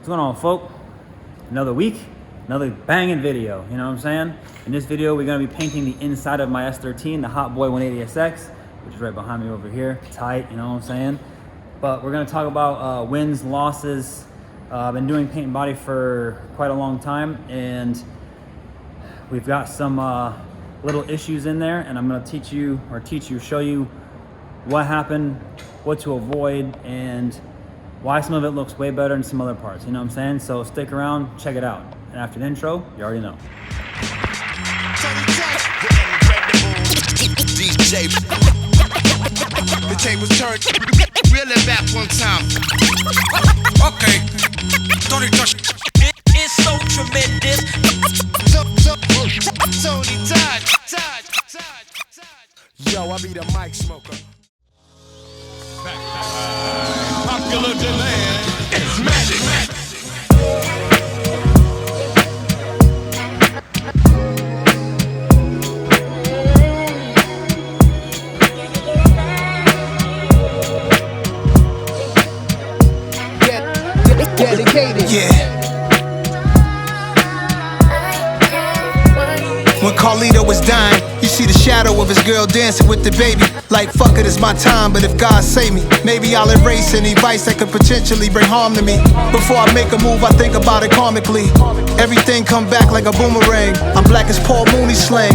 What's going on, folk? Another week, another banging video, you know what I'm saying? In this video, we're gonna be painting the inside of my S13, the Hotboy 180SX, which is right behind me over here, tight, you know what I'm saying? But we're gonna talk about wins, losses. I've been doing paint and body for quite a long time, and we've got some little issues in there, and I'm gonna show you what happened, what to avoid, and why some of it looks way better than some other parts, you know what I'm saying? So stick around, check it out. And after the intro, you already know. DJ. The tables turned really back one time. Okay. Don't it touch. It's so tremendous. Tony Todd. Yo, I be the mic smoker. Popular demand. It's magic. Dedicated. Yeah. When Carlito was dying, you see the shadow of his girl dancing with the baby. Like, fuck it, it's my time, but if God save me, maybe I'll erase any vice that could potentially bring harm to me. Before I make a move, I think about it karmically. Everything come back like a boomerang. I'm black as Paul Mooney slang.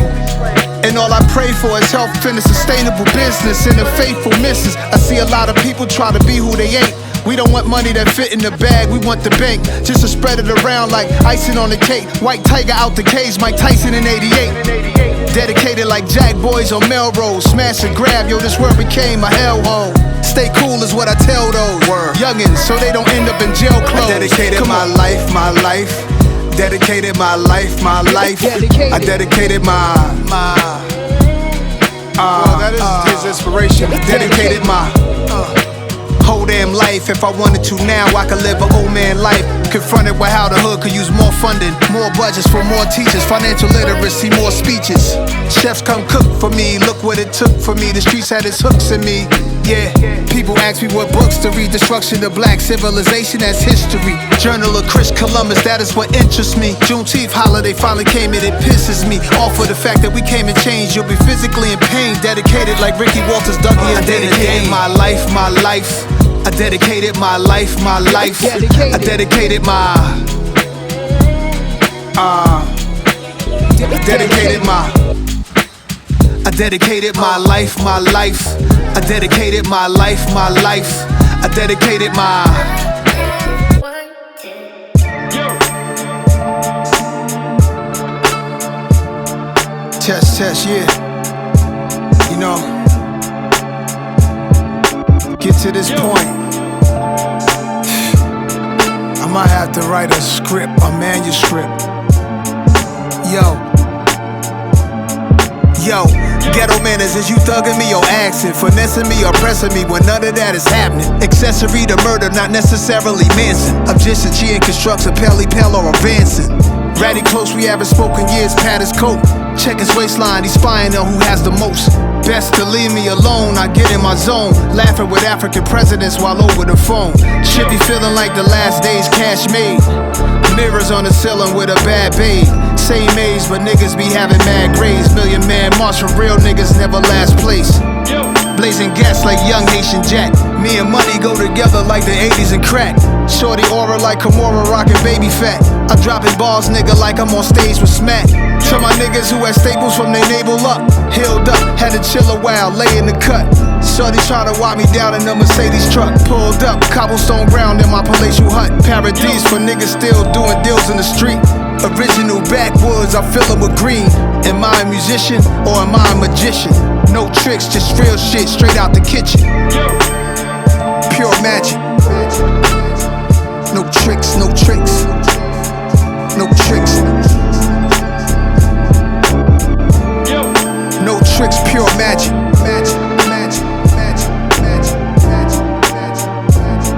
And all I pray for is health and a sustainable business and a faithful missus. I see a lot of people try to be who they ain't. We don't want money that fit in the bag, we want the bank. Just to spread it around like icing on the cake. White Tiger out the cage, Mike Tyson in 88. Dedicated like Jack Boys on Melrose. Smash and grab, yo, this world became a hellhole. Stay cool is what I tell those youngins, so they don't end up in jail clothes. I dedicated my life. Dedicated my life. I dedicated well, that is his inspiration. Dedicated my whole damn life. If I wanted to now, I could live an old man life. Confronted with how the hood could use more funding, more budgets for more teachers, financial literacy, more speeches. Chefs come cook for me, look what it took for me. The streets had its hooks in me. Yeah, people ask me what books to read. Destruction of black civilization as history. Journal of Chris Columbus, that is what interests me. Juneteenth holiday finally came and it pisses me off for the fact that we came and changed. You'll be physically in pain. Dedicated like Ricky Walters, Dougie, and dedicated my life. I dedicated my life. I dedicated my dedicated my I dedicated my life. I dedicated my life. I dedicated my test, yeah. You know, get to this point, I might have to write a script, a manuscript. Yo, ghetto manners, is you thugging me or asking, finessing me or pressing me when none of that is happening? Accessory to murder, not necessarily Manson. I'm just a G and constructs a Pelly or advancing. Ratty close, we haven't spoken years, pat his coat. Check his waistline, he's spying on who has the most. Best to leave me alone, I get in my zone. Laughing with African presidents while over the phone. Should be feeling like the last days cash made. Mirrors on the ceiling with a bad babe. Same age, but niggas be having mad grades. Million man march from real niggas never last place. Blazing gas like young Haitian Jack. Me and money go together like the 80s and crack. Shorty aura like Kimura rockin' baby fat. I'm dropping balls, nigga, like I'm on stage with Smack. To my niggas who had staples from their navel up. Healed up, had to chill a while, lay in the cut. Shorty try to walk me down in a Mercedes truck. Pulled up, cobblestone ground in my palatial hut. Paradise for niggas still doing deals in the street. Original backwoods, I fill them with green. Am I a musician or am I a magician? No tricks, just real shit straight out the kitchen. Pure magic. No tricks, no tricks. No tricks. No tricks, pure magic. Magic, magic, magic, magic, magic, magic,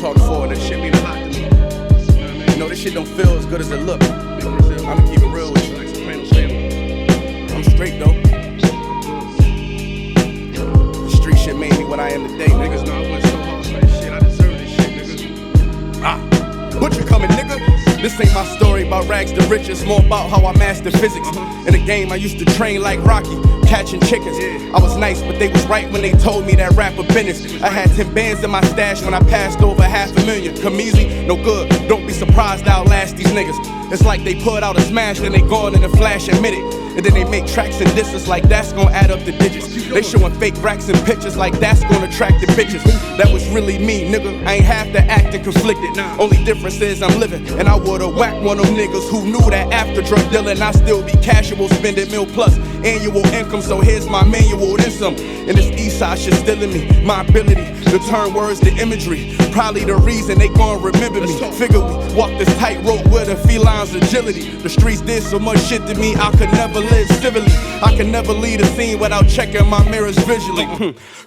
talk forward, that shit mean a lot to me. You know, this shit don't feel as good as rags to riches, more about how I mastered physics. In the game, I used to train like Rocky, catching chickens. I was nice, but they was right when they told me that rapper business. I had 10 bands in my stash when I passed over $500,000. Come easy, no good. Don't be surprised I'll last these niggas. It's like they put out a smash, then they gone in a flash and minute. And then they make tracks and disses like that's gonna add up the digits. They showing fake racks and pictures like that's gonna attract the bitches. That was really me, nigga. I ain't have to act and conflicted. Only difference is I'm living, and I would've whacked one of them niggas who knew that after drug dealing I still be casual, spending $1 plus annual income. So here's my manual, then some. And this east side shit still in me. My ability to turn words to imagery, probably the reason they gon' remember me. Figure we walk this tightrope with a feline's agility. The streets did so much shit to me I could never live civilly. I can never lead a scene without checking my mirrors visually.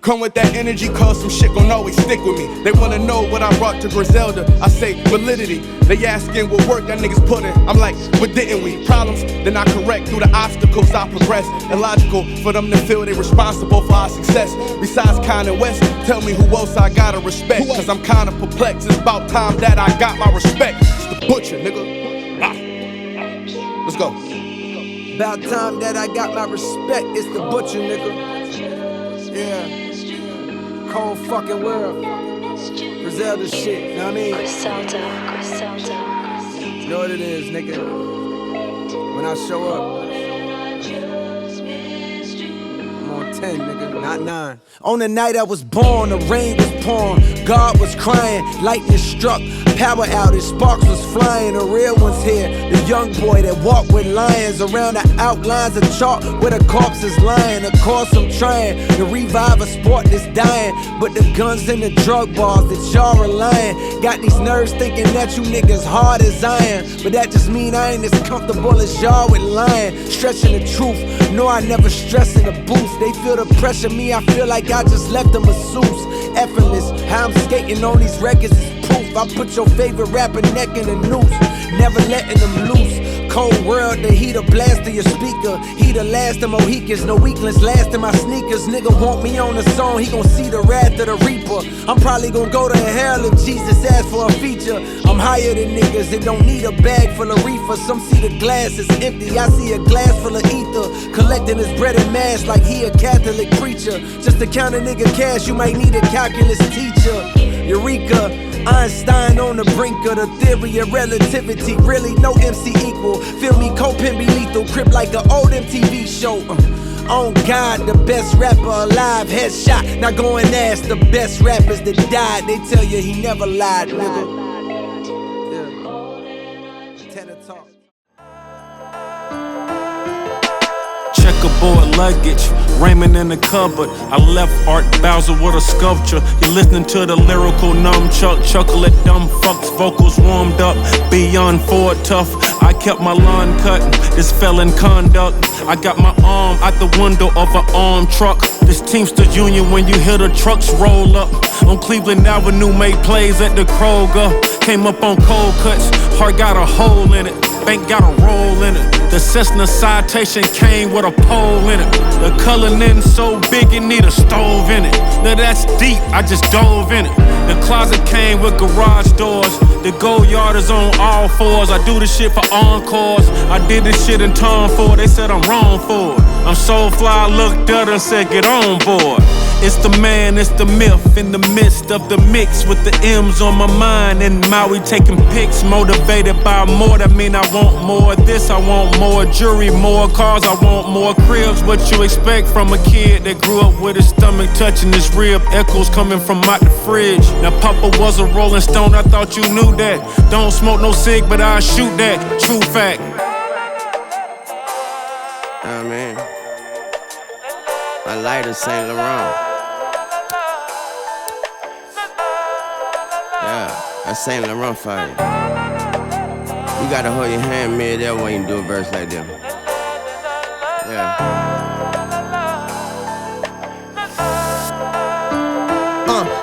Come with that energy, cause some shit gon' always stick with me. They wanna know what I brought to Griselda. I say validity. They asking what work that niggas put in. I'm like, what didn't we? Problems, then I correct through the obstacles I progress. Illogical for them to feel they responsible for our success. Besides Kanye West, tell me who else I gotta respect. Cause I'm kinda perplexed. It's about time that I got my respect. It's the butcher, nigga. Let's go. About time that I got my respect. It's the butcher, nigga. Yeah. Cold fucking world. Griselda shit, you know what I mean? Griselda. You know what it is, nigga. When I show up, I'm on 10, nigga, not 9. On the night I was born, the rain was pouring, God was crying, lightning struck, power outage, sparks was flying. The real one's here, the young boy that walked with lions around the outlines of chalk where the corpse is lying. Of course I'm trying to revive a sport that's dying, but the guns and the drug bars that y'all relying got these nerves thinking that you niggas hard as iron. But that just mean I ain't as comfortable as y'all with lying, stretching the truth. No, I never stress in the booth. They feel the pressure, me I feel like I just left a masseuse. Effortless, how I'm skating on these records is proof. I put your favorite rapper neck in a noose, never letting them loose. Cold world, the heater blast to your speaker. He the last of Mohicans, no weaklings last in my sneakers. Nigga want me on the song, he gon' see the wrath of the reaper. I'm probably gon' go to hell if Jesus asks for a feature. I'm higher than niggas that don't need a bag full of reefer. Some see the glass is empty, I see a glass full of ether. Collecting his bread and mass like he a Catholic preacher. Just to count a nigga cash, you might need a calculus teacher. Eureka, Einstein on the brink of the theory of relativity. Really no MC equal. Feel me, co-pimp be lethal. Crip like an old MTV show. On God, the best rapper alive. Headshot, now go and ask the best rappers that died. They tell you he never lied, nigga. Yeah. Tenor talk. Checkerboard luggage, Raymond in the cupboard. I left Art Bowser with a sculpture. You're listening to the lyrical nunchuck, chuckle at dumb fucks, vocals warmed up, beyond Ford tough. I kept my lawn cutting, this felon conduct. I got my arm out the window of an armed truck. This Teamster Union when you hear the trucks roll up. On Cleveland Avenue, made plays at the Kroger. Came up on cold cuts, heart got a hole in it. Bank got a roll in it. The Cessna Citation came with a pole in it. The coloring so big it need a stove in it. Now that's deep, I just dove in it. The closet came with garage doors. The go yard is on all fours. I do this shit for encores. I did this shit in Tom Ford. They said I'm wrong for it. I'm so fly, I looked at her and said get on board. It's the man, it's the myth, in the midst of the mix with the M's on my mind. And Maui taking pics, motivated by more. That mean I want more of this, I want more jewelry, more cars, I want more cribs. What you expect from a kid that grew up with his stomach touching his rib, echoes coming from out the fridge. Now Papa was a Rolling Stone, I thought you knew that. Don't smoke no cig, but I shoot that, true fact. Oh man, my lighter Saint Laurent. Yeah, that's Saint Laurent for you. You gotta hold your hand mid-air when you do a verse like that. Yeah.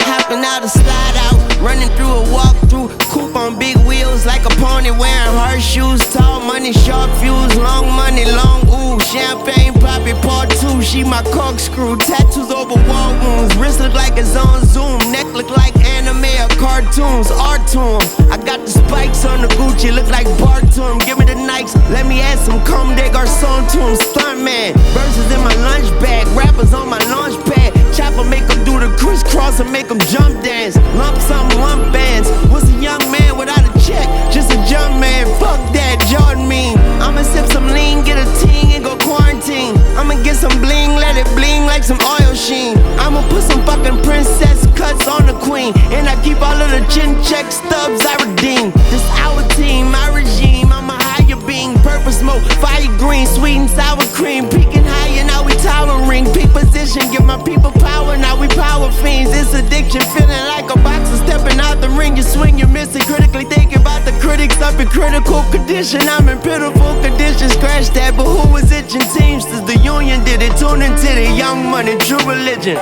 Hopping out a slide out, running through a walk-through, coupe on big wheels like a pony wearing horseshoes. Tall money, sharp fuse, long money, long ooh. Champagne poppy part 2, she my corkscrew. Tattoos over wall wounds, wrist look like it's on Zoom, neck look like anime, a car cartoons, art to 'em. I got the spikes on the Gucci, look like Bart to 'em. Give me the Nikes, let me add some Comme des Garçons to 'em. Stuntman, verses in my lunch bag, rappers on my launch pad. Chopper make 'em do the crisscross and make 'em jump dance. Lump sum, lump bands. What's a young man without a check? Just a jump man. Fuck that, Jordan mean. I'ma sip some lean, get a ting and go quarantine. I'ma get some bling, let it bling like some oil sheen. I'ma put some fucking princess cuts on the queen. And I keep all of the chin check stubs I redeem. This our team, my regime, I'm a higher being. Purple smoke, fire green, sweet and sour cream. Peaking higher, now we towering. Peak position, give my people power, now we power fiends. It's addiction, feeling like a boxer stepping out the ring. You swing, you miss it, critically thinking about the critics up in critical condition. I'm in pitiful condition, scratch that, but who was itching? Teamsters, the union did it, tune into the Young Money, true religion.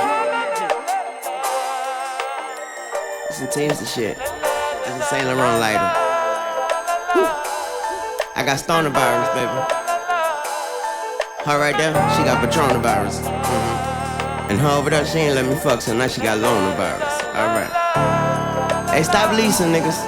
It's the Teamster shit. That's a Saint Laurent lighter. Whew. I got stoner virus, baby. Her right there, she got Patrona virus. And her over there, she ain't let me fuck, so now she got loner virus. Alright. Hey, stop leasing, niggas.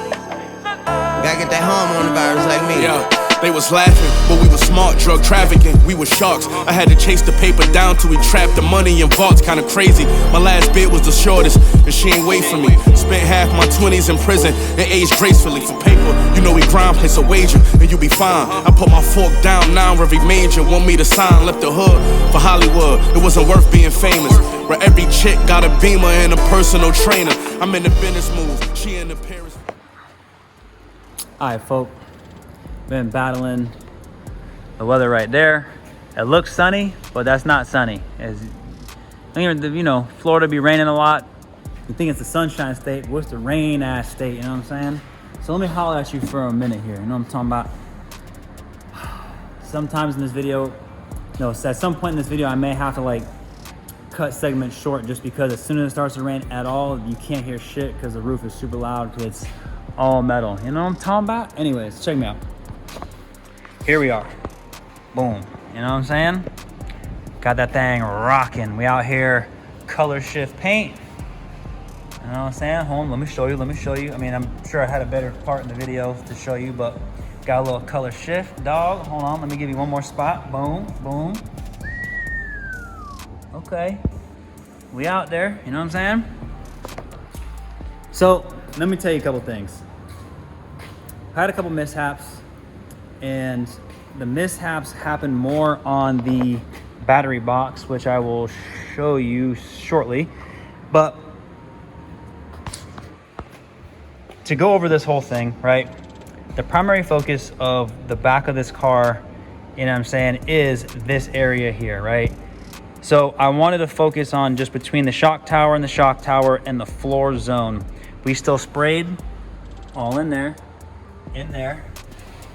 Gotta get that hormone virus like me. Yeah. They was laughing, but we was smart, drug trafficking, we was sharks. I had to chase the paper down till we trapped the money in vaults, kinda crazy. My last bid was the shortest, and she ain't wait for me. Spent half my 20s in prison and aged gracefully for paper. You know we grind, place a wager, and you be fine. I put my fork down now, every major want me to sign. Left the hood for Hollywood, it wasn't worth being famous. Where every chick got a Beamer and a personal trainer. I'm in the business move, she in the Paris. All right, folk. Been battling the weather right there. It looks sunny, but that's not sunny. As you know, Florida be raining a lot. You think it's the sunshine state, what's the rain ass state, you know what I'm saying? So let me holler at you for a minute here, you know what I'm talking about? Sometimes in this video, no, so at some point in this video, I may have to like cut segments short just because as soon as it starts to rain at all, you can't hear shit because the roof is super loud because it's all metal. You know what I'm talking about? Anyways, check me out. Here we are. Boom. You know what I'm saying? Got that thing rocking. We out here color shift paint. You know what I'm saying? Hold on, let me show you. I mean, I'm sure I had a better part in the video to show you, but got a little color shift, dog. Hold on, let me give you one more spot. Boom, boom. Okay. We out there, you know what I'm saying? So, let me tell you a couple things. I had a couple mishaps, and the mishaps happened more on the battery box, which I will show you shortly. But to go over this whole thing, right? The primary focus of the back of this car, you know what I'm saying, is this area here, right? So I wanted to focus on just between the shock tower and the floor zone. We still sprayed all in there.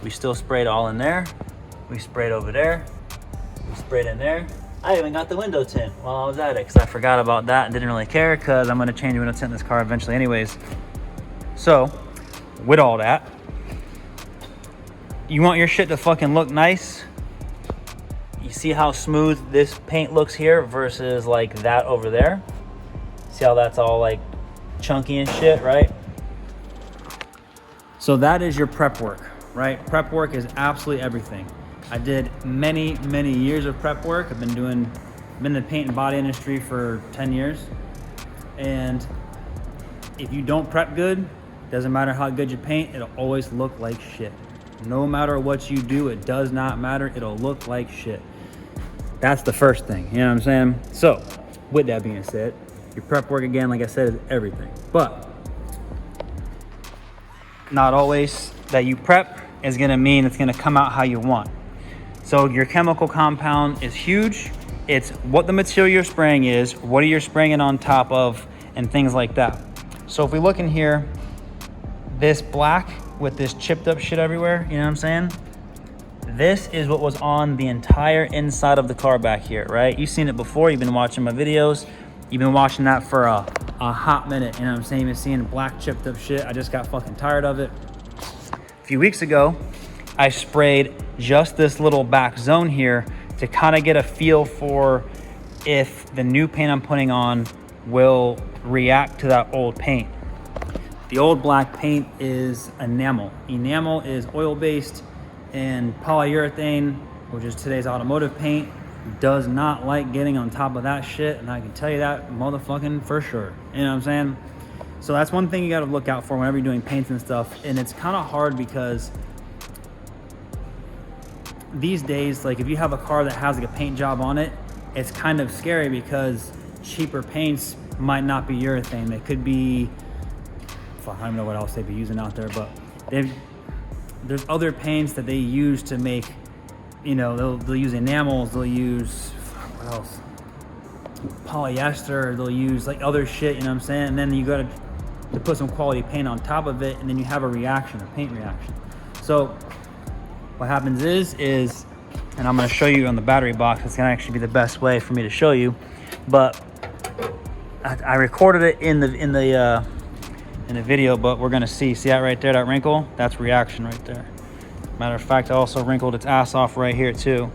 We still sprayed all in there. We sprayed over there. We sprayed in there. I even got the window tint while I was at it because I forgot about that and didn't really care because I'm gonna change the window tint in this car eventually anyways. So, with all that, you want your shit to fucking look nice. You see how smooth this paint looks here versus like that over there? See how that's all like chunky and shit, right? So that is your prep work, right? Prep work is absolutely everything. I did many years of prep work. I've been in the paint and body industry for 10 years. And if you don't prep good, doesn't matter how good you paint, it'll always look like shit. No matter what you do, it does not matter, it'll look like shit. That's the first thing, you know what I'm saying? So, with that being said, your prep work, again, like I said, is everything. But not always that you prep is gonna mean it's gonna come out how you want. So your chemical compound is huge. It's what the material you're spraying is, what are you spraying it on top of, and things like that. So if we look in here, this black with this chipped up shit everywhere, you know what I'm saying? This is what was on the entire inside of the car back here, right? You've seen it before, you've been watching my videos. You've been watching that for a hot minute, you know what I'm saying? You've been seeing black chipped up shit. I just got fucking tired of it. A few weeks ago, I sprayed just this little back zone here to kind of get a feel for if the new paint I'm putting on will react to that old paint. The old black paint is enamel. Enamel is oil-based, and polyurethane, which is today's automotive paint, does not like getting on top of that shit, and I can tell you that motherfucking for sure. You know what I'm saying? So that's one thing you gotta look out for whenever you're doing paints and stuff, and it's kind of hard because these days, like if you have a car that has like a paint job on it, it's kind of scary because cheaper paints might not be urethane. They could be, I don't know what else they'd be using out there, but there's other paints that they use to make, you know, they'll use enamels, they'll use, what else? Polyester, they'll use like other shit, you know what I'm saying? And then you gotta to put some quality paint on top of it, and then you have a reaction, a paint reaction. So what happens is, and I'm gonna show you on the battery box, it's gonna actually be the best way for me to show you, but I recorded it in the video, but we're gonna see that right there, that wrinkle, that's reaction right there. Matter of fact, I also wrinkled its ass off right here too.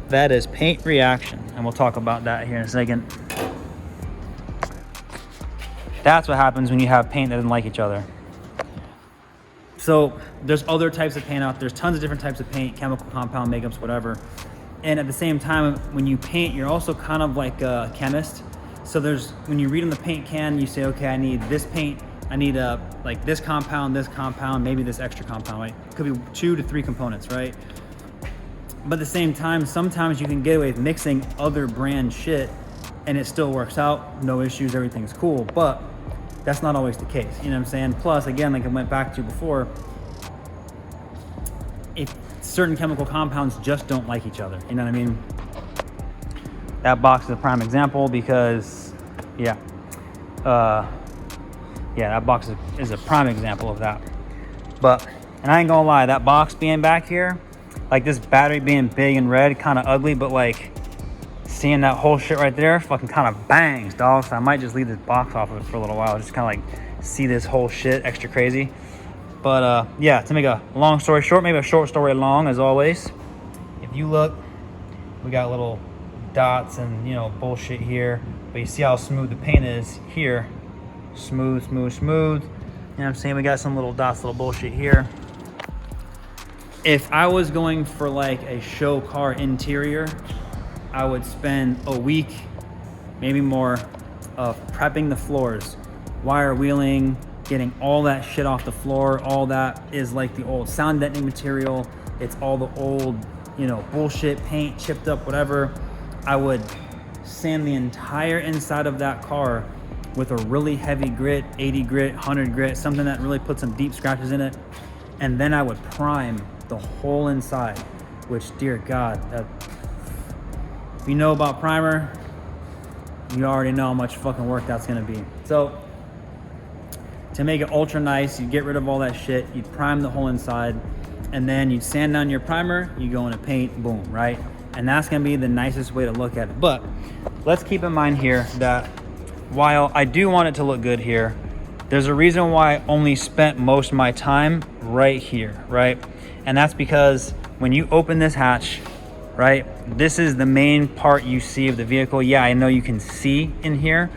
That is paint reaction, and we'll talk about that here in a second. That's what happens when you have paint that doesn't like each other. So there's other types of paint out there. There's tons of different types of paint, chemical compound, makeups, whatever. And at the same time, when you paint, you're also kind of like a chemist. So when you read on the paint can, you say, okay, I need this paint, I need like this compound, maybe this extra compound, right? It could be 2 to 3 components, right? But at the same time, sometimes you can get away with mixing other brand shit and it still works out, no issues, everything's cool. But that's not always the case, you know what I'm saying? Plus, again, like I went back to before, if certain chemical compounds just don't like each other, you know what I mean? That box is a prime example because, that box is a prime example of that. But, and I ain't gonna lie, that box being back here, like this battery being big and red, kind of ugly, but like seeing that whole shit right there fucking kind of bangs, dog. So I might just leave this box off of it for a little while, just kind of like see this whole shit extra crazy. But yeah, to make a long story short, maybe a short story long, as always, if you look, we got little dots and, you know, bullshit here, but you see how smooth the paint is here. Smooth. You know what I'm saying? We got some little dots, little bullshit here. If I was going for like a show car interior, I would spend a week, maybe more, of prepping the floors, wire wheeling, getting all that shit off the floor. All that is like the old sound deadening material. It's all the old, you know, bullshit paint, chipped up, whatever. I would sand the entire inside of that car with a really heavy grit, 80 grit, 100 grit, something that really puts some deep scratches in it. And then I would prime the whole inside, which, dear God, if you know about primer, you already know how much fucking work that's gonna be. So to make it ultra nice, you get rid of all that shit, you prime the whole inside, and then you sand down your primer, you go into paint, boom, right? And that's gonna be the nicest way to look at it. But let's keep in mind here that while I do want it to look good here, there's a reason why I only spent most of my time right here, right? And that's because when you open this hatch, right, this is the main part you see of the vehicle. Yeah, I know you can see in here,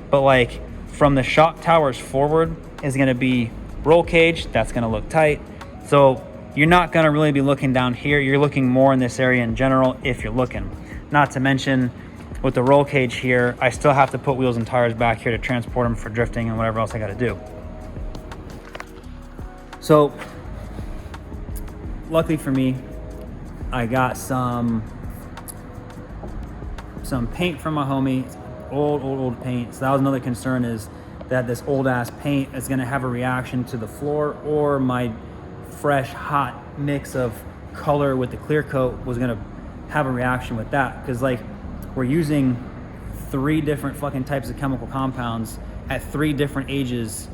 but like from the shock towers forward is gonna be roll cage, that's gonna look tight. So you're not gonna really be looking down here. You're looking more in this area in general if you're looking. Not to mention with the roll cage here, I still have to put wheels and tires back here to transport them for drifting and whatever else I gotta do. So luckily for me, I got some paint from my homie, old paint. So that was another concern, is that this old ass paint is gonna have a reaction to the floor, or my fresh hot mix of color with the clear coat was gonna have a reaction with that. Cause like we're using 3 different fucking types of chemical compounds at 3 different ages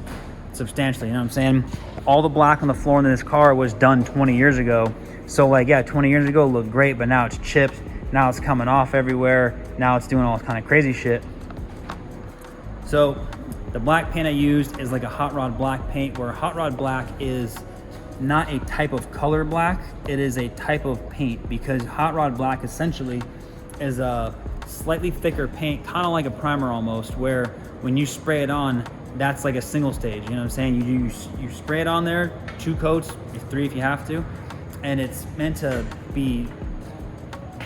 substantially, you know what I'm saying? All the black on the floor in this car was done 20 years ago. So like, yeah, 20 years ago it looked great, but now it's chipped, now it's coming off everywhere, now it's doing all this kind of crazy shit. So the black paint I used is like a hot rod black paint, where hot rod black is not a type of color black, it is a type of paint, because hot rod black essentially is a slightly thicker paint, kind of like a primer almost, where when you spray it on, that's like a single stage, you know what I'm saying? You spray it on there, 2 coats, 3 if you have to, and it's meant to be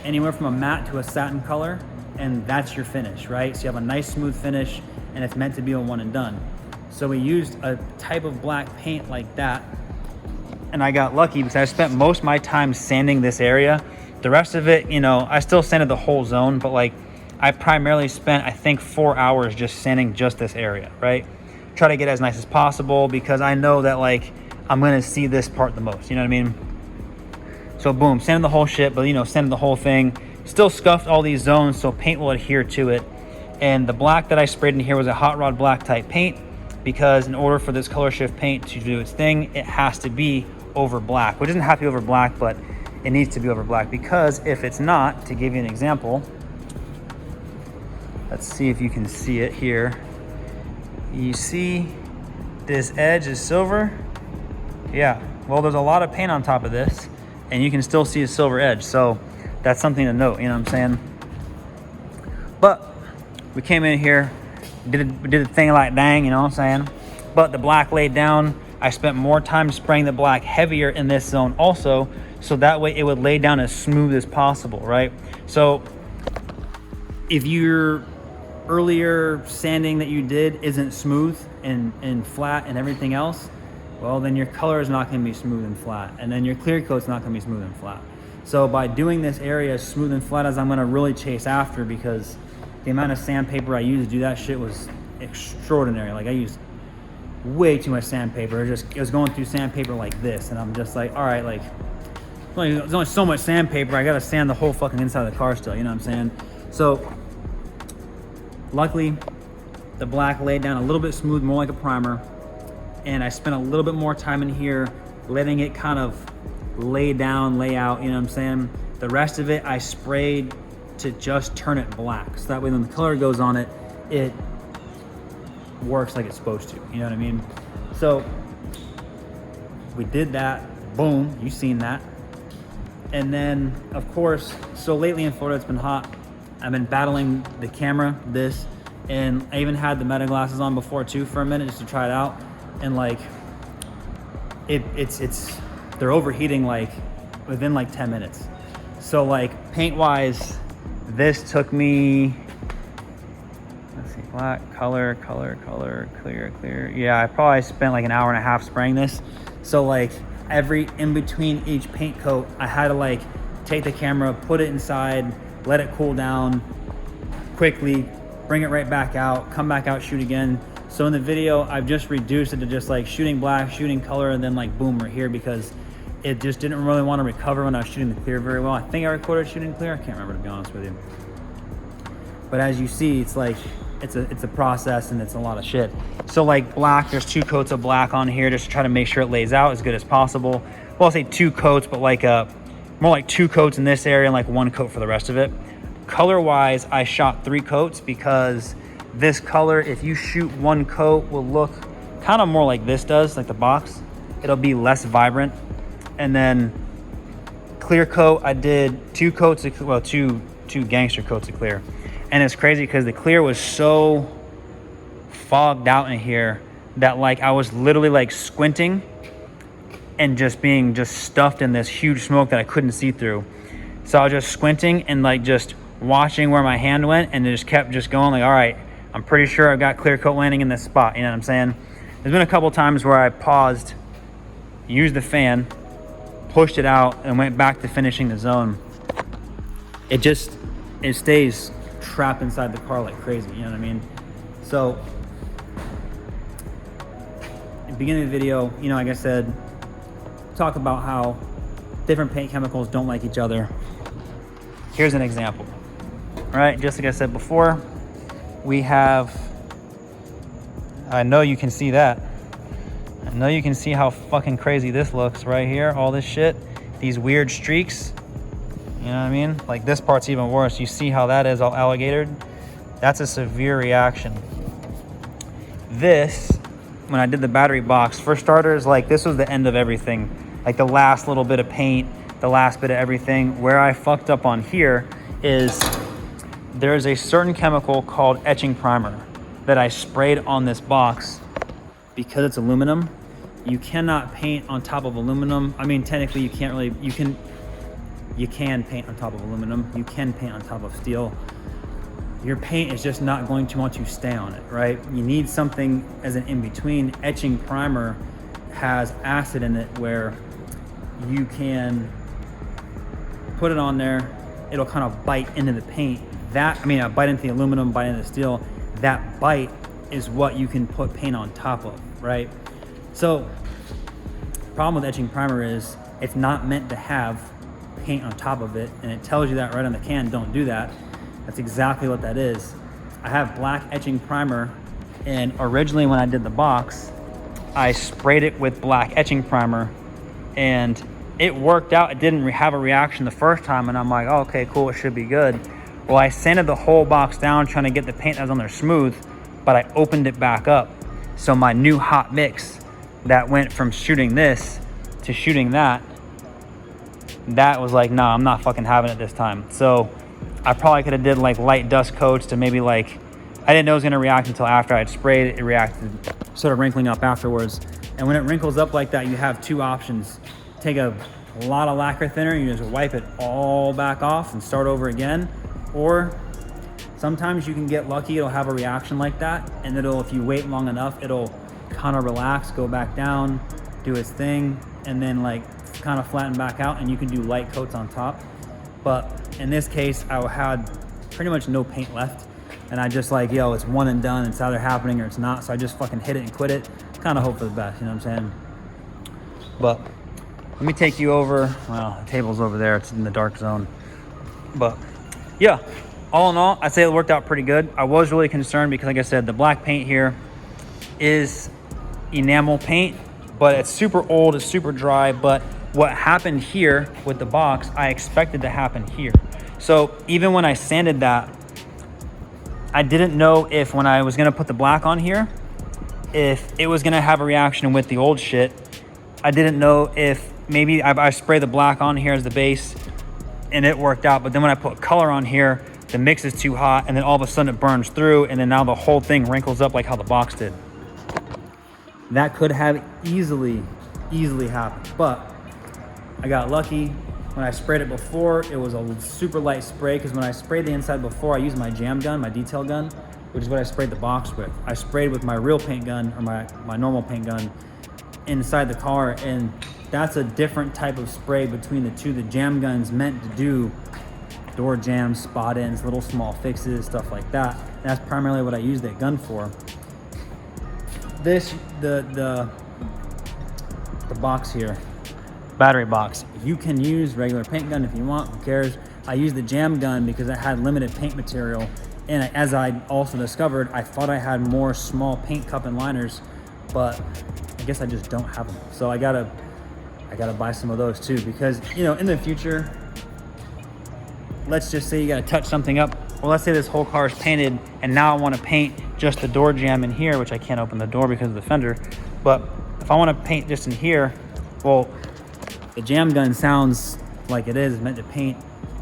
anywhere from a matte to a satin color, and that's your finish, right? So you have a nice smooth finish, and it's meant to be a one and done. So we used a type of black paint like that, and I got lucky because I spent most of my time sanding this area. The rest of it, you know, I still sanded the whole zone, but like I primarily spent, I think, 4 hours just sanding just this area, right? Try to get as nice as possible because I know that like I'm gonna see this part the most, you know what I mean? So boom, sanded the whole shit, but you know, sanded the whole thing. Still scuffed all these zones so paint will adhere to it. And the black that I sprayed in here was a hot rod black type paint because in order for this color shift paint to do its thing, it has to be over black. Well, it doesn't have to be over black, but it needs to be over black because if it's not, to give you an example, let's see if you can see it here. You see this edge is silver? Yeah, well, there's a lot of paint on top of this and you can still see a silver edge. So that's something to note, you know what I'm saying? But we came in here, did a thing like dang, you know what I'm saying? But the black laid down. I spent more time spraying the black heavier in this zone also, so that way it would lay down as smooth as possible, right? So if your earlier sanding that you did isn't smooth and flat and everything else, well, then your color is not going to be smooth and flat, and then your clear coat's not going to be smooth and flat. So by doing this area as smooth and flat as I'm going to really chase after, because the amount of sandpaper I used to do that shit was extraordinary. Like I used way too much sandpaper. It was going through sandpaper like this, and I'm just like, all right, like there's only so much sandpaper. I got to sand the whole fucking inside of the car still, you know what I'm saying? So luckily the black laid down a little bit smooth, more like a primer, and I spent a little bit more time in here letting it kind of lay down, lay out, you know what I'm saying? The rest of it I sprayed to just turn it black, so that way when the color goes on it, it works like it's supposed to, you know what I mean? So we did that, boom, you've seen that. And then of course, so lately in Florida it's been hot. I've been battling the camera, and I even had the meta glasses on before too for a minute just to try it out. And like it's they're overheating like within like 10 minutes. So like paint wise, this took me, let's see, black, color, clear. Yeah, I probably spent like an hour and a half spraying this. So like in between each paint coat, I had to like take the camera, put it inside, let it cool down quickly, bring it right back out, come back out, shoot again. So in the video, I've just reduced it to just like shooting black, shooting color, and then like boom, we're here because it just didn't really want to recover when I was shooting the clear very well. I think I recorded shooting clear. I can't remember, to be honest with you. But as you see, it's like, it's a process and it's a lot of shit. So like black, there's 2 coats of black on here just to try to make sure it lays out as good as possible. Well, I'll say 2 coats, but like more like 2 coats in this area and like 1 coat for the rest of it. Color wise, I shot 3 coats because this color, if you shoot 1 coat, will look kind of more like this does, like the box. It'll be less vibrant. And then clear coat, I did 2 coats of, well, two gangster coats of clear. And it's crazy because the clear was so fogged out in here that like I was literally like squinting and just being stuffed in this huge smoke that I couldn't see through. So I was just squinting and like just watching where my hand went, and it just kept just going like, all right, I'm pretty sure I've got clear coat landing in this spot, you know what I'm saying? There's been a couple times where I paused, used the fan, pushed it out, and went back to finishing the zone. It stays trapped inside the car like crazy, you know what I mean? So at the beginning of the video, you know, like I said, talk about how different paint chemicals don't like each other. Here's an example. All right, just like I said before, we have, I know you can see that. I know you can see how fucking crazy this looks right here, all this shit, these weird streaks. You know what I mean? Like this part's even worse. You see how that is all alligatored? That's a severe reaction. This, when I did the battery box, for starters, like this was the end of everything. Like the last little bit of paint, the last bit of everything. Where I fucked up on here is there's a certain chemical called etching primer. that I sprayed on this box, because it's aluminum, you cannot paint on top of aluminum. I mean, technically you can't really, you can paint on top of aluminum. You can paint on top of steel. Your paint is just not going to want to stay on it, right? You need something as an in-between. Etching primer has acid in it where you can put it on there, it'll kind of bite into the paint. Bite into the aluminum, bite into the steel. That bite is what you can put paint on top of, right? So, problem with etching primer is it's not meant to have paint on top of it, and it tells you that right on the can, don't do that. That's exactly what that is. I have black etching primer, and originally when I did the box, I sprayed it with black etching primer, and it worked out. It didn't have a reaction the first time, and I'm like, oh, okay, cool, it should be good. Well, I sanded the whole box down trying to get the paint that was on there smooth, but I opened it back up. So my new hot mix that went from shooting this to shooting that was like, nah, I'm not fucking having it this time. So I probably could have did like light dust coats to maybe like, I didn't know it was gonna react until after I'd sprayed it. It reacted, sort of wrinkling up afterwards. And when it wrinkles up like that, you have two options. Take a lot of lacquer thinner, you just wipe it all back off and start over again. Or sometimes you can get lucky, it'll have a reaction like that, and if you wait long enough, it'll kind of relax, go back down, do its thing, and then like kind of flatten back out, and you can do light coats on top. But in this case, I had pretty much no paint left, and I just like, yo, it's one and done, it's either happening or it's not, so I just fucking hit it and quit it, kind of hope for the best, you know what I'm saying? But let me take you over, well, the table's over there, it's in the dark zone, but yeah, all in all, I'd say it worked out pretty good. I was really concerned because, like I said, the black paint here is enamel paint, but it's super old, it's super dry. But what happened here with the box, I expected to happen here. So even when I sanded that, I didn't know if when I was gonna put the black on here, if it was gonna have a reaction with the old shit. I didn't know if maybe I spray the black on here as the base and it worked out, but then when I put color on here, the mix is too hot, and then all of a sudden it burns through, and then now the whole thing wrinkles up like how the box did. That could have easily happened, but I got lucky. When I sprayed it before, it was a super light spray, because when I sprayed the inside before, I used my jam gun, my detail gun, which is what I sprayed the box with. I sprayed with my real paint gun, or my normal paint gun, inside the car, and that's a different type of spray between the two. The jam gun's meant to do door jams, spot ends, little small fixes, stuff like that. And that's primarily what I use that gun for. This, the box here, battery box, you can use regular paint gun if you want, who cares? I use the jam gun because it had limited paint material, and as I also discovered, I thought I had more small paint cup and liners, but I guess I just don't have them. So I gotta buy some of those too, because, you know, in the future, let's just say you gotta touch something up. Well, let's say this whole car is painted, and now I want to paint just the door jamb in here, which I can't open the door because of the fender. But if I want to paint just in here, well, the jam gun sounds like it is meant to paint.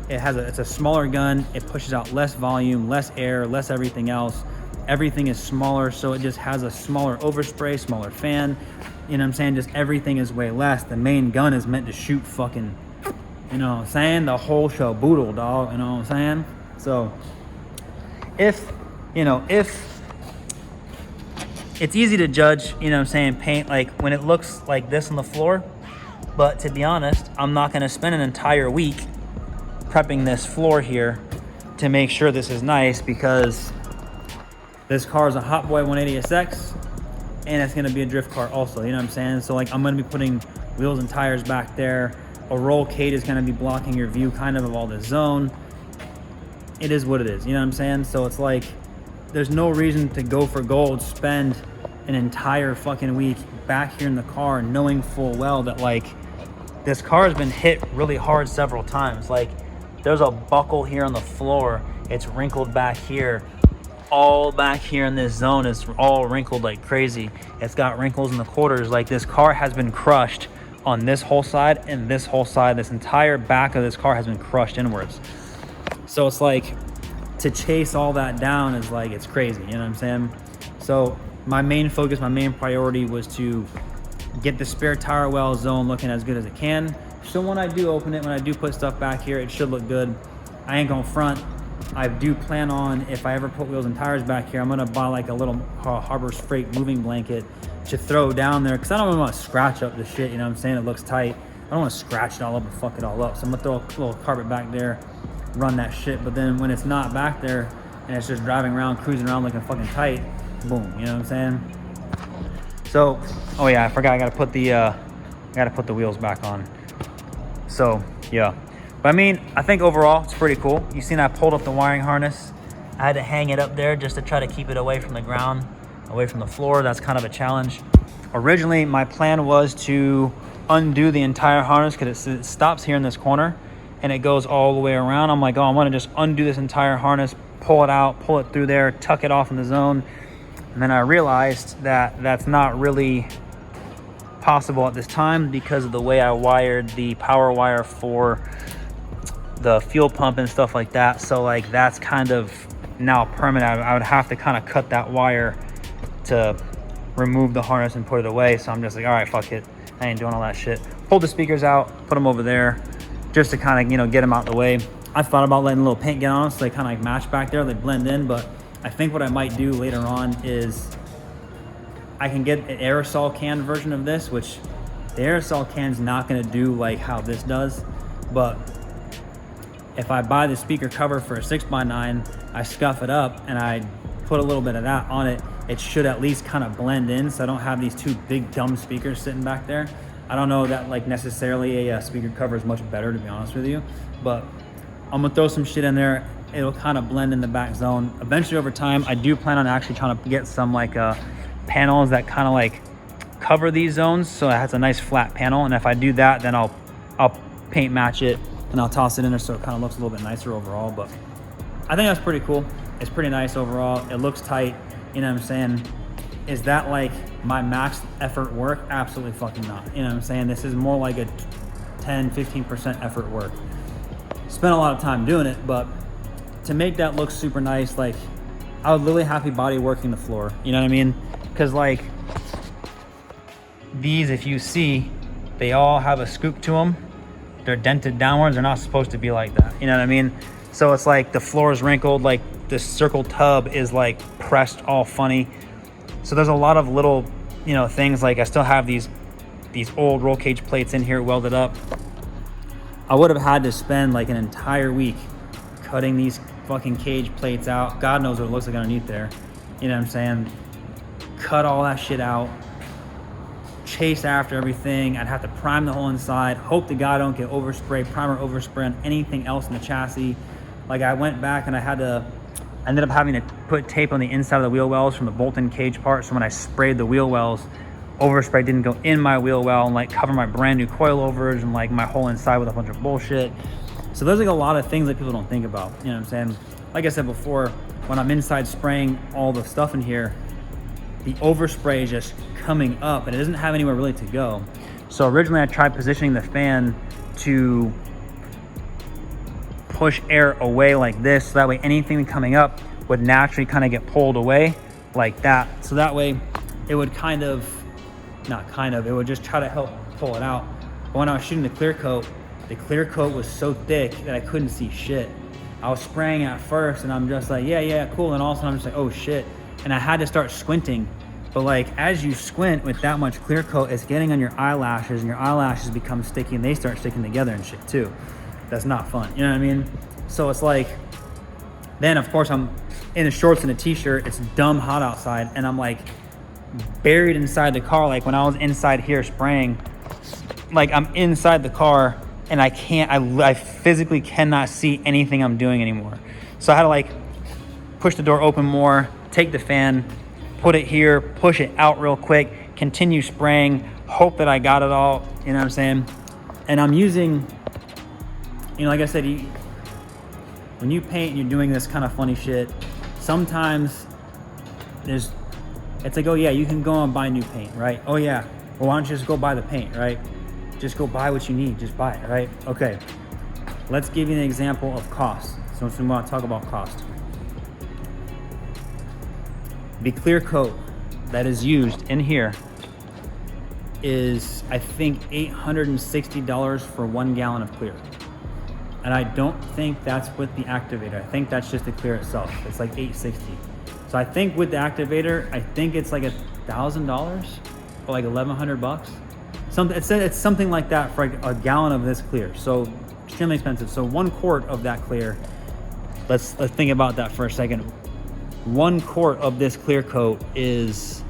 It's a smaller gun. It pushes out less volume, less air, less everything else. Everything is smaller, so it just has a smaller overspray, smaller fan. You know what I'm saying? Just everything is way less. The main gun is meant to shoot fucking, you know what I'm saying? The whole show boodle, dog, you know what I'm saying? So if it's easy to judge, you know what I'm saying, paint, like when it looks like this on the floor, but to be honest, I'm not gonna spend an entire week prepping this floor here to make sure this is nice, because this car is a Hotboy 180SX, and it's gonna be a drift car also, you know what I'm saying? So like, I'm gonna be putting wheels and tires back there. A roll cage is gonna be blocking your view kind of all this zone. It is what it is, you know what I'm saying? So it's like, there's no reason to go for gold, spend an entire fucking week back here in the car knowing full well that like, this car has been hit really hard several times. Like, there's a buckle here on the floor, it's wrinkled back here. All back here in this zone is all wrinkled like crazy. It's got wrinkles in the quarters. Like, this car has been crushed on this whole side and this whole side. This entire back of this car has been crushed inwards. So it's like, to chase all that down is like, it's crazy, you know what I'm saying? So my main focus, my main priority was to get the spare tire well zone looking as good as it can. So when I do open it, when I do put stuff back here, it should look good. I ain't gonna front. I do plan on, if I ever put wheels and tires back here, I'm gonna buy like a little Harbor Freight moving blanket to throw down there, because I don't want to scratch up the shit, you know what I'm saying? It looks tight. I don't want to scratch it all up and fuck it all up. So I'm gonna throw a little carpet back there, run that shit. But then when it's not back there and it's just driving around, cruising around looking fucking tight, boom, you know what I'm saying? So, oh yeah, I forgot I gotta put the wheels back on. So yeah, but I mean, I think overall it's pretty cool. You seen I pulled up the wiring harness. I had to hang it up there just to try to keep it away from the ground, away from the floor. That's kind of a challenge. Originally, my plan was to undo the entire harness because it stops here in this corner and it goes all the way around. I'm like, oh, I want to just undo this entire harness, pull it out, pull it through there, tuck it off in the zone. And then I realized that that's not really possible at this time because of the way I wired the power wire for the fuel pump and stuff like that. So like that's kind of now permanent. I would have to kind of cut that wire to remove the harness and put it away. So I'm just like, all right, fuck it. I ain't doing all that shit. Pulled the speakers out, put them over there just to kind of, you know, get them out the way. I thought about letting a little paint get on them so they kind of like match back there, they blend in, but I think what I might do later on is I can get an aerosol can version of this, which the aerosol can's not gonna do like how this does, but if I buy the speaker cover for a 6x9, I scuff it up and I put a little bit of that on it, it should at least kind of blend in so I don't have these two big dumb speakers sitting back there. I don't know that like necessarily a speaker cover is much better, to be honest with you, but I'm gonna throw some shit in there. It'll kind of blend in the back zone. Eventually over time, I do plan on actually trying to get some like panels that kind of like cover these zones so it has a nice flat panel. And if I do that, then I'll paint match it and I'll toss it in there so it kind of looks a little bit nicer overall. But I think that's pretty cool. It's pretty nice overall. It looks tight, you know what I'm saying? Is that like my max effort work? Absolutely fucking not. You know what I'm saying? This is more like a 10-15% effort work. Spent a lot of time doing it, but to make that look super nice, like I would literally have to be body working the floor, you know what I mean? Because like these, if you see, they all have a scoop to them. They're dented downwards. They're not supposed to be like that, you know what I mean? So it's like the floor is wrinkled, like the circle tub is like pressed all funny. So there's a lot of little, you know, things. Like I still have these old roll cage plates in here welded up. I would have had to spend like an entire week cutting these fucking cage plates out. God knows what it looks like underneath there. You know what I'm saying? Cut all that shit out. Chase after everything. I'd have to prime the whole inside. Hope to God I don't get overspray, primer overspray on anything else in the chassis. Like I went back and I ended up having to put tape on the inside of the wheel wells from the bolt-in cage part. So when I sprayed the wheel wells, overspray didn't go in my wheel well and like cover my brand new coilovers and like my whole inside with a bunch of bullshit. So there's like a lot of things that people don't think about, you know what I'm saying? Like I said before, when I'm inside spraying all the stuff in here, the overspray is just coming up and it doesn't have anywhere really to go. So originally I tried positioning the fan to push air away like this, so that way anything coming up would naturally kind of get pulled away like that. So that way it would it would just try to help pull it out. But when I was shooting the clear coat was so thick that I couldn't see shit. I was spraying at first and I'm just like, yeah, cool. And all of a sudden I'm just like, oh shit. And I had to start squinting. But like, as you squint with that much clear coat, it's getting on your eyelashes and your eyelashes become sticky and they start sticking together and shit too. That's not fun, you know what I mean? So it's like, then of course I'm in the shorts and a t-shirt, it's dumb hot outside and I'm like buried inside the car. Like when I was inside here spraying, like I'm inside the car and I physically cannot see anything I'm doing anymore. So I had to like push the door open more, take the fan, put it here, push it out real quick, continue spraying, hope that I got it all, you know what I'm saying? And I'm using, you know, like I said, when you paint and you're doing this kind of funny shit, sometimes it's like, oh yeah, you can go and buy new paint, right? Oh yeah, well why don't you just go buy the paint, right? Just go buy what you need, just buy it, right? Okay, let's give you an example of cost. So we want to talk about cost. The clear coat that is used in here is, I think, $860 for 1 gallon of clear. And I don't think that's with the activator. I think that's just the clear itself. It's like $860. So I think with the activator, I think it's like $1,000 or like 1,100 bucks. It's something like that for like a gallon of this clear. So extremely expensive. So 1 quart of that clear, let's think about that for a second. 1 quart of this clear coat is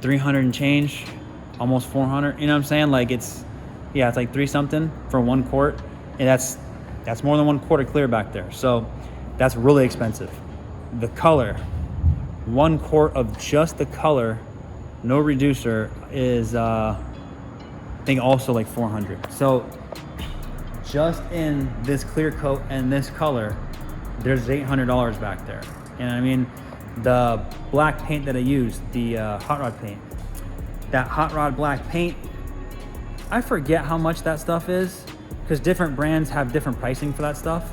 300 and change, almost 400. You know what I'm saying? Like it's like 3 something for 1 quart, and that's more than 1 quart of clear back there. So that's really expensive. The color, 1 quart of just the color, no reducer, is I think also like 400. So just in this clear coat and this color, there's $800 back there. And I mean, the black paint that I used, the hot rod paint, that hot rod black paint, I forget how much that stuff is, because different brands have different pricing for that stuff,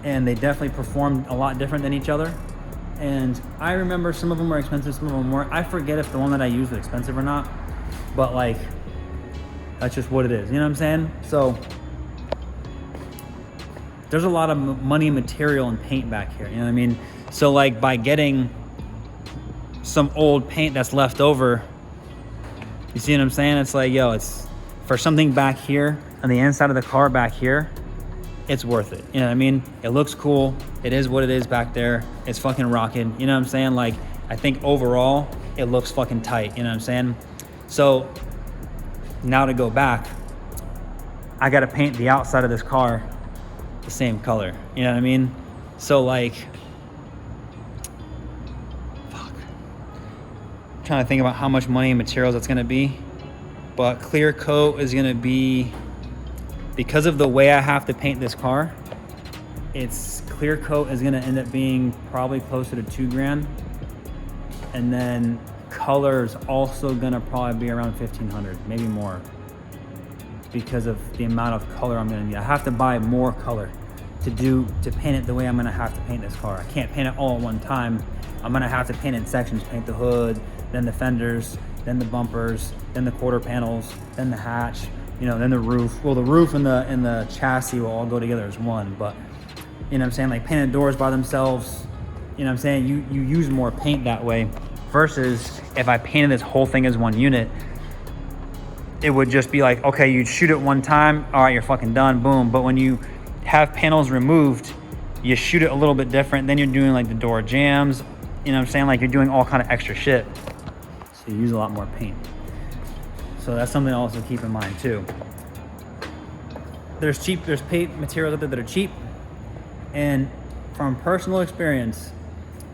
and they definitely perform a lot different than each other. And I remember some of them were expensive, some of them weren't. I forget if the one that I used was expensive or not, but like, that's just what it is, you know what I'm saying? So there's a lot of money, material, and paint back here, you know what I mean? So like, by getting some old paint that's left over, you see what I'm saying? It's like, yo, it's for something back here on the inside of the car back here, it's worth it. You know what I mean? It looks cool. It is what it is back there. It's fucking rocking. You know what I'm saying? Like, I think overall, it looks fucking tight. You know what I'm saying? So now to go back, I got to paint the outside of this car the same color. You know what I mean? So like, fuck. I'm trying to think about how much money and materials that's going to be. But clear coat is going to be, because of the way I have to paint this car, it's clear coat is going to end up being probably closer to $2,000. And then color is also going to probably be around $1,500, maybe more, because of the amount of color I'm going to need. I have to buy more color to paint it the way I'm going to have to paint this car. I can't paint it all at one time. I'm going to have to paint it in sections, paint the hood, then the fenders, then the bumpers, then the quarter panels, then the hatch, you know, then the roof. Well, the roof and the chassis will all go together as one, but you know what I'm saying? Like painted doors by themselves, you know what I'm saying? You use more paint that way versus if I painted this whole thing as one unit, it would just be like, okay, you shoot it one time, all right, you're fucking done, boom. But when you have panels removed, you shoot it a little bit different. Then you're doing like the door jams, you know what I'm saying? Like you're doing all kind of extra shit. So you use a lot more paint. So that's something to also keep in mind too. There's paint materials out there that are cheap. And from personal experience,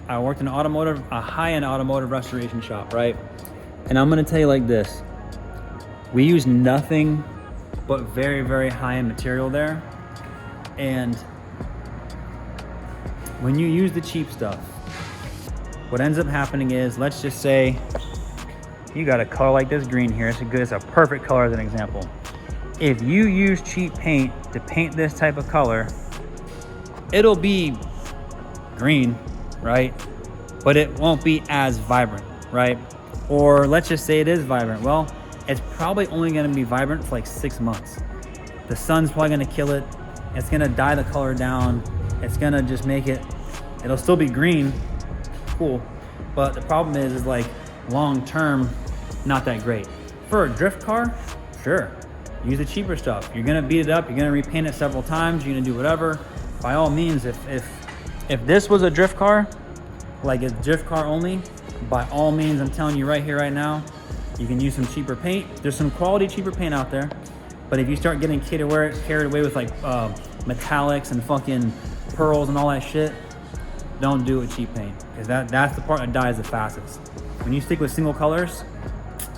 I worked in a high-end automotive restoration shop, right? And I'm gonna tell you like this. We use nothing but very, very high-end material there. And when you use the cheap stuff, what ends up happening is, let's just say you got a color like this green here. It's a perfect color as an example. If you use cheap paint to paint this type of color, it'll be green, right? But it won't be as vibrant, right? Or let's just say it is vibrant. Well, it's probably only gonna be vibrant for like 6 months. The sun's probably gonna kill it. It's gonna dye the color down. It's gonna just make it, it'll still be green, cool. But the problem is like long-term, not that great. For a drift car, sure, use the cheaper stuff. You're gonna beat it up, you're gonna repaint it several times, you're gonna do whatever. By all means, if this was a drift car, like a drift car only, by all means, I'm telling you right here, right now, you can use some cheaper paint. There's some quality cheaper paint out there, but if you start getting carried away with like metallics and fucking pearls and all that shit, don't do it with cheap paint, because that's the part that dies the fastest. When you stick with single colors,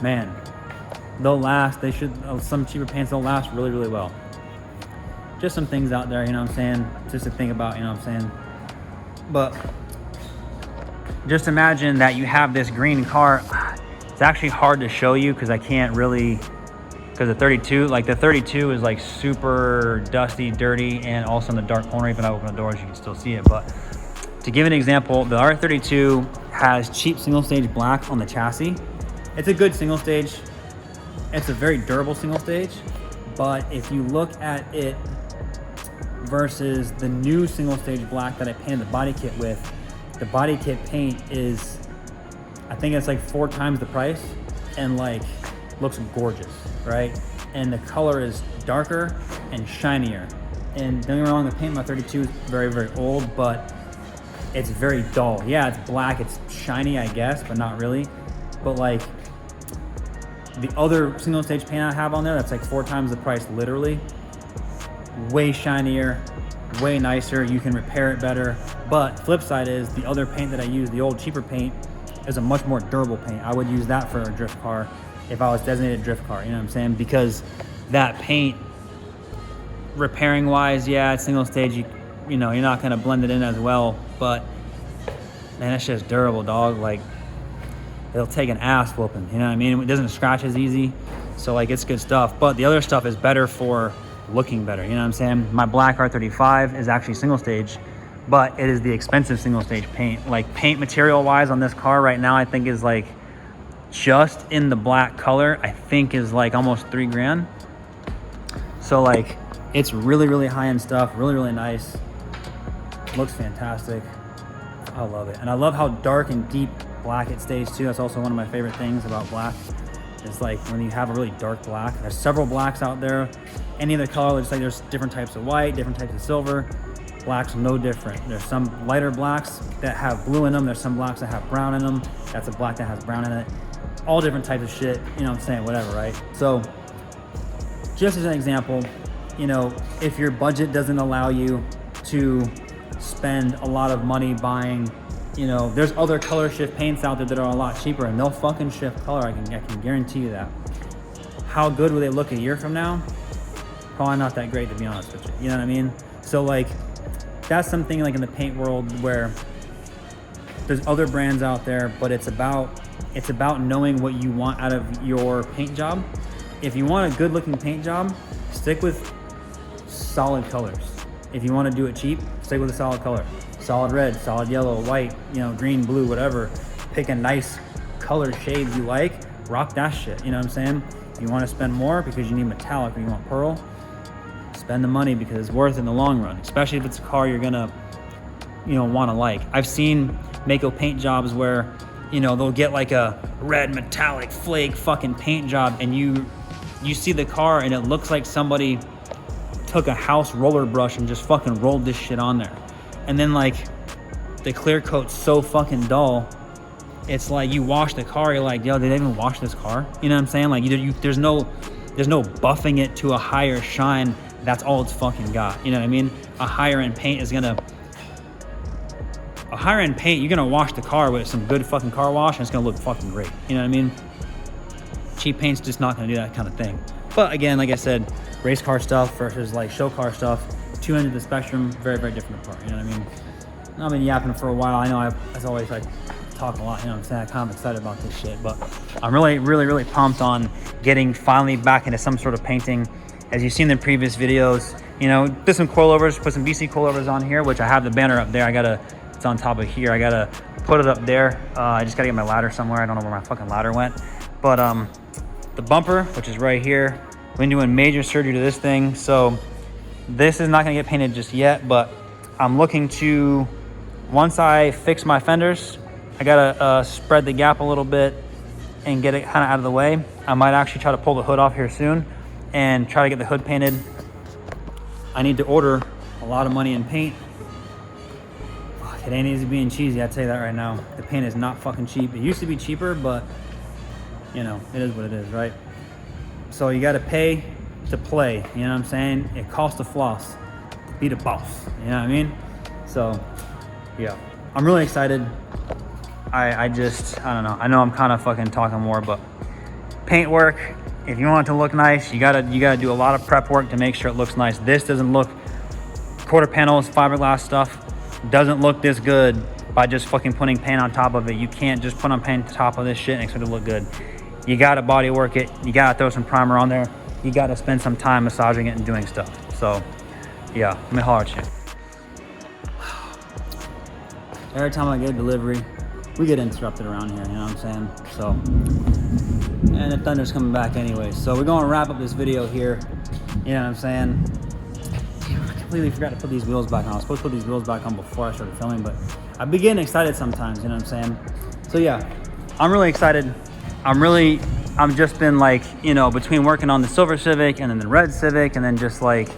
man, they'll last. Some cheaper paints, they'll last really, really well. Just some things out there, you know what I'm saying? Just to think about, you know what I'm saying? But just imagine that you have this green car. It's actually hard to show you because I can't really, because the 32 is like super dusty, dirty, and also in the dark corner. Even if I open the doors, you can still see it. But To give an example, the R32 has cheap single stage black on the chassis. It's a good single stage. It's a very durable single stage, but if you look at it versus the new single stage black that I painted the body kit with, the body kit paint is, I think it's like 4 times the price, and like looks gorgeous, right? And the color is darker and shinier. And don't get me wrong, the paint on my 32 is very, very old, but it's very dull. Yeah, it's black, it's shiny, I guess, but not really. But like the other single stage paint I have on there, that's like 4 times the price, literally. Way shinier, way nicer. You can repair it better. But flip side is the other paint that I use, the old cheaper paint, is a much more durable paint. I would use that for a drift car if I was designated a drift car, you know what I'm saying? Because that paint, repairing wise, yeah, it's single stage, you know, you're not gonna blend it in as well, but man, that's just durable, dog. Like, it'll take an ass whooping, you know what I mean? It doesn't scratch as easy, so like, it's good stuff. But the other stuff is better for looking better, you know what I'm saying? My black R35 is actually single stage, but it is the expensive single stage paint. Like, paint material wise on this car right now, I think is like, just in the black color, I think is like almost $3 grand. So like, it's really, really high-end stuff, really, really nice. Looks fantastic. I love it. And I love how dark and deep black it stays too. That's also one of my favorite things about black. It's like when you have a really dark black, there's several blacks out there. Any other color, just like there's different types of white, different types of silver. Black's no different. There's some lighter blacks that have blue in them. There's some blacks that have brown in them. That's a black that has brown in it. All different types of shit, you know what I'm saying, whatever, right? So just as an example, you know, if your budget doesn't allow you to spend a lot of money buying, you know, there's other color shift paints out there that are a lot cheaper, and they'll fucking shift color. I can guarantee you that. How good will they look a year from now? Probably not that great, to be honest with you. You know what I mean? So like, that's something like in the paint world where there's other brands out there, but it's about knowing what you want out of your paint job. If you want a good looking paint job, stick with solid colors. If you want to do it cheap, stick with a solid color. Solid red, solid yellow, white, you know, green, blue, whatever. Pick a nice color shade you like, rock that shit, you know what I'm saying? If you want to spend more because you need metallic or you want pearl, spend the money because it's worth it in the long run, especially if it's a car you're gonna, you know, want to like. I've seen Mako paint jobs where, you know, they'll get like a red metallic flake fucking paint job, and you see the car and it looks like somebody took a house roller brush and just fucking rolled this shit on there. And then like the clear coat's so fucking dull, it's like you wash the car, you're like, yo, did they even wash this car? You know what I'm saying? Like there's no buffing it to a higher shine. That's all it's fucking got. You know what I mean? A higher end paint, you're gonna wash the car with some good fucking car wash and it's gonna look fucking great. You know what I mean? Cheap paint's just not gonna do that kind of thing. But again, like I said, race car stuff versus like show car stuff, two ends of the spectrum, very, very different apart. You know what I mean? I've been yapping for a while. I know as always, I talk a lot, you know what I'm saying? I'm kind of excited about this shit, but I'm really, really, really pumped on getting finally back into some sort of painting. As you've seen in the previous videos, you know, did some coilovers, put some BC coilovers on here, which I have the banner up there. It's on top of here. I gotta put it up there. I just gotta get my ladder somewhere. I don't know where my fucking ladder went. But the bumper, which is right here, we've been doing major surgery to this thing. So this is not gonna get painted just yet, but I'm looking to, once I fix my fenders, I gotta spread the gap a little bit and get it kind of out of the way. I might actually try to pull the hood off here soon and try to get the hood painted. I need to order a lot of money in paint. Fuck, it ain't easy being cheesy, I'll tell you that right now. The paint is not fucking cheap. It used to be cheaper, but you know, it is what it is, right? So you gotta pay to play, you know what I'm saying? It costs to floss, to be the boss, you know what I mean? So, yeah, I'm really excited. I don't know. I know I'm kind of fucking talking more, but paint work, if you want it to look nice, you gotta do a lot of prep work to make sure it looks nice. This doesn't look, quarter panels, fiberglass stuff, doesn't look this good by just fucking putting paint on top of it. You can't just put on paint on top of this shit and expect it to look good. You gotta body work it. You gotta throw some primer on there. You gotta spend some time massaging it and doing stuff. So yeah, let me holler at you. Every time I get a delivery, we get interrupted around here, you know what I'm saying? So, and the thunder's coming back anyway. So we're gonna wrap up this video here, you know what I'm saying? I completely forgot to put these wheels back on. I was supposed to put these wheels back on before I started filming, but I be getting excited sometimes, you know what I'm saying? So yeah, I'm really excited. I'm just been like, you know, between working on the silver Civic and then the red Civic and then just like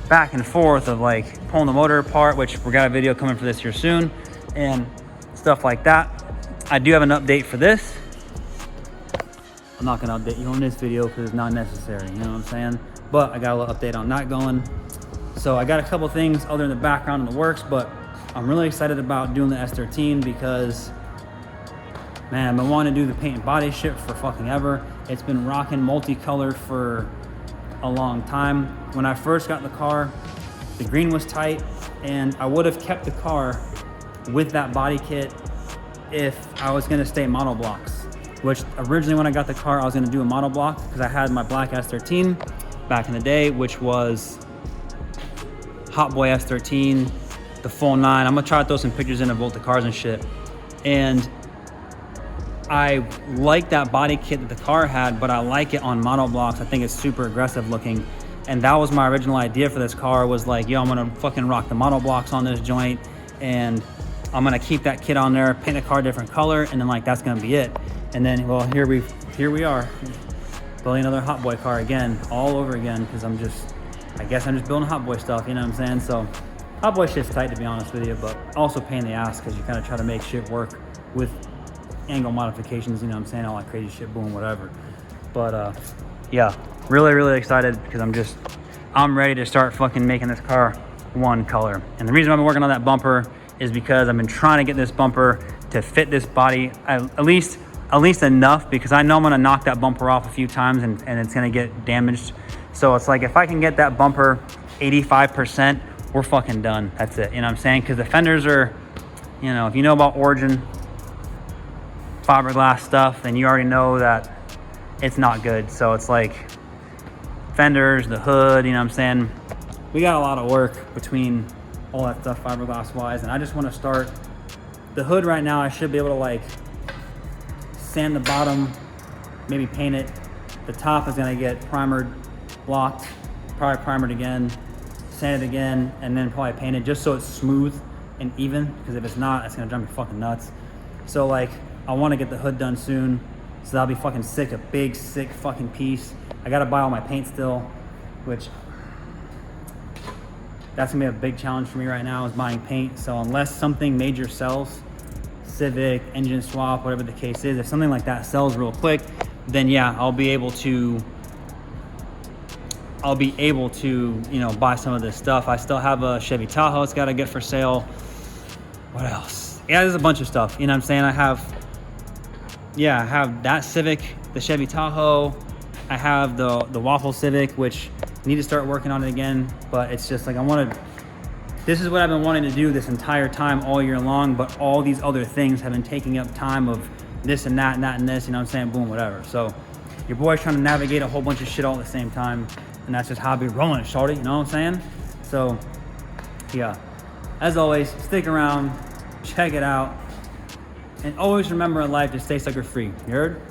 back and forth of like pulling the motor apart, which we got a video coming for this here soon and stuff like that. I do have an update for this. I'm not gonna update you on this video because it's not necessary, you know what I'm saying? But I got a little update on that going. So I got a couple things other in the background in the works, but I'm really excited about doing the S13 because, man, I've been wanting to do the paint and body shit for fucking ever. It's been rocking multicolor for a long time. When I first got the car, the green was tight, and I would have kept the car with that body kit if I was gonna stay monoblocks, which originally when I got the car, I was gonna do a monoblock because I had my black S13 back in the day, which was Hotboy S13, the full 9. I'm gonna try to throw some pictures in of both the cars and shit. And I like that body kit that the car had, but I like it on monoblocks. I think it's super aggressive looking. And that was my original idea for this car, was like, yo, I'm gonna fucking rock the monoblocks on this joint, and I'm gonna keep that kit on there, paint the car a different color, and then like that's gonna be it. And then, well, here we are, building another Hotboy car again, all over again, because I guess I'm just building Hotboy stuff, you know what I'm saying? So Hotboy shit's tight, to be honest with you, but also pain in the ass because you kind of try to make shit work with angle modifications, you know what I'm saying? All that crazy shit, boom, whatever. But yeah, really excited because I'm ready to start fucking making this car one color. And the reason I've been working on that bumper is because I've been trying to get this bumper to fit this body at least enough, because I know I'm gonna knock that bumper off a few times and it's gonna get damaged. So it's like, if I can get that bumper 85%, we're fucking done. That's it, you know what I'm saying? Because the fenders are, you know, if you know about Origin fiberglass stuff, then you already know that it's not good. So it's like fenders, the hood, you know what I'm saying? We got a lot of work between all that stuff fiberglass wise, and I just want to start the hood right now. I should be able to like sand the bottom, maybe paint it. The top is gonna get primered, blocked, probably primered again, sand it again, and then probably paint it just so it's smooth and even, because if it's not, it's gonna drive me fucking nuts. So like, I want to get the hood done soon, so that'll be fucking sick, a big sick fucking piece. I gotta buy all my paint still, which that's gonna be a big challenge for me right now, is buying paint. So unless something major sells, Civic, engine swap, whatever the case is, if something like that sells real quick, then yeah, I'll be able to, you know, buy some of this stuff. I still have a Chevy Tahoe it's gotta get for sale. What else? Yeah, there's a bunch of stuff, you know what I'm saying? I have that Civic, the Chevy Tahoe, I have the Waffle Civic, which I need to start working on it again, but it's just like, this is what I've been wanting to do this entire time, all year long, but all these other things have been taking up time of this and that and that and this, you know what I'm saying? Boom, whatever. So your boy's trying to navigate a whole bunch of shit all at the same time, and that's just how I be rolling, shorty, you know what I'm saying? So yeah, as always, stick around, check it out, and always remember in life to stay sucker free. You heard?